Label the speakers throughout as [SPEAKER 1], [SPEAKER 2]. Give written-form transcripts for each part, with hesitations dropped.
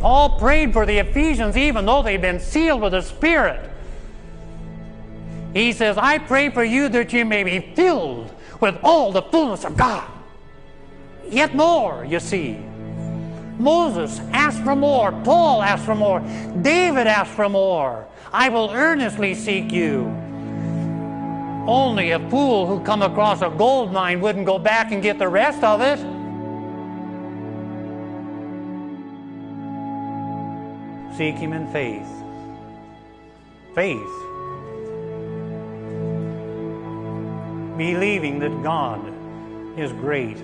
[SPEAKER 1] Paul prayed for the Ephesians even though they've been sealed with the Spirit. He says, I pray for you that you may be filled with all the fullness of God. Yet more, you see. Moses asked for more. Paul asked for more. David asked for more. I will earnestly seek you. Only a fool who come across a gold mine wouldn't go back and get the rest of it. Seek Him in faith. Faith. Believing that God is great.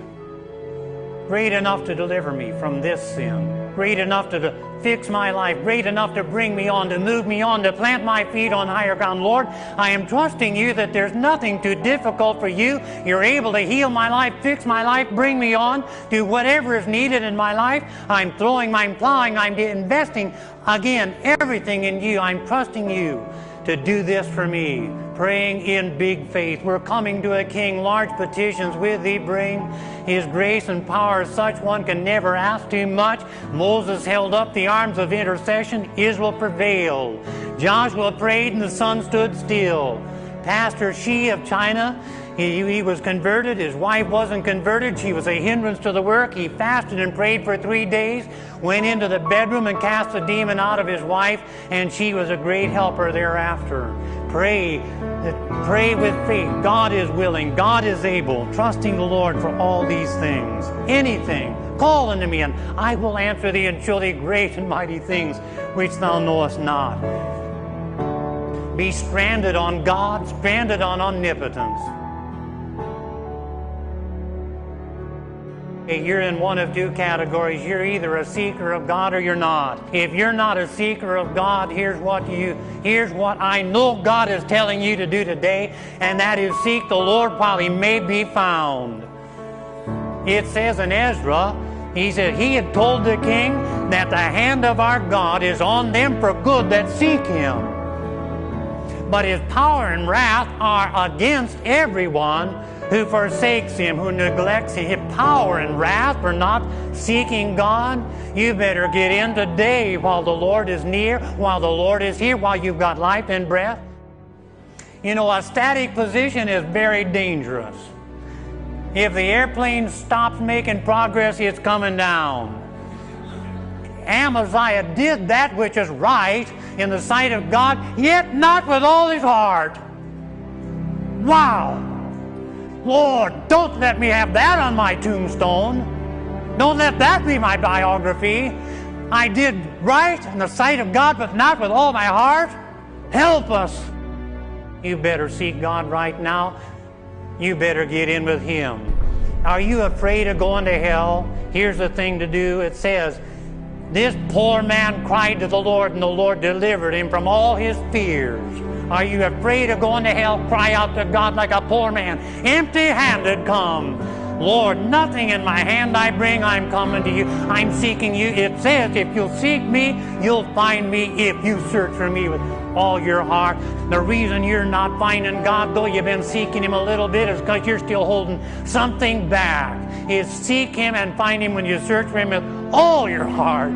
[SPEAKER 1] Great enough to deliver me from this sin. Great enough to fix my life. Great enough to bring me on, to move me on, to plant my feet on higher ground. Lord, I am trusting you that there's nothing too difficult for you. You're able to heal my life, fix my life, bring me on, do whatever is needed in my life. I'm plowing, I'm investing, again, everything in you. I'm trusting you to do this for me. Praying in big faith. We're coming to a King. Large petitions with thee bring. His grace and power such one can never ask too much. Moses held up the arms of intercession. Israel prevailed. Joshua prayed and the sun stood still. Pastor Shi of China, he was converted. His wife wasn't converted. She was a hindrance to the work. He fasted and prayed for 3 days, went into the bedroom and cast the demon out of his wife, and she was a great helper thereafter. Pray with faith. God is willing. God is able. Trusting the Lord for all these things. Anything. Call unto me, and I will answer thee and show thee great and mighty things which thou knowest not. Be stranded on God, stranded on omnipotence. You're in one of two categories. You're either a seeker of God or you're not. If you're not a seeker of God, here's what I know God is telling you to do today, and that is seek the Lord while He may be found. It says in Ezra, he said he had told the king that the hand of our God is on them for good that seek Him. But His power and wrath are against everyone who forsakes Him, who neglects His power and wrath for not seeking God. You better get in today while the Lord is near, while the Lord is here, while you've got life and breath. You know, a static position is very dangerous. If the airplane stops making progress, it's coming down. Amaziah did that which is right in the sight of God, yet not with all his heart. Wow! Lord, don't let me have that on my tombstone. Don't let that be my biography. I did right in the sight of God, but not with all my heart. Help us. You better seek God right now. You better get in with Him. Are you afraid of going to hell? Here's the thing to do. It says, this poor man cried to the Lord, and the Lord delivered him from all his fears. Are you afraid of going to hell? Cry out to God like a poor man. Empty-handed come. Lord, nothing in my hand I bring. I'm coming to you. I'm seeking you. It says, if you'll seek me, you'll find me if you search for me with all your heart. The reason you're not finding God, though you've been seeking Him a little bit, is because you're still holding something back. Is seek Him and find Him when you search for Him with all your heart.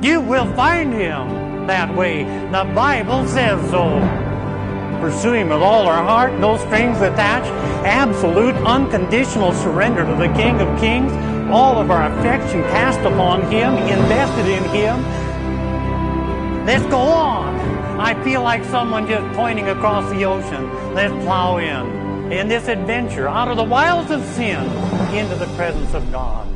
[SPEAKER 1] You will find Him that way. The Bible says so. Pursue Him with all our heart, no strings attached, absolute unconditional surrender to the King of Kings, all of our affection cast upon Him, invested in Him. Let's go on. I feel like someone just pointing across the ocean. Let's plow in this adventure, out of the wilds of sin, into the presence of God.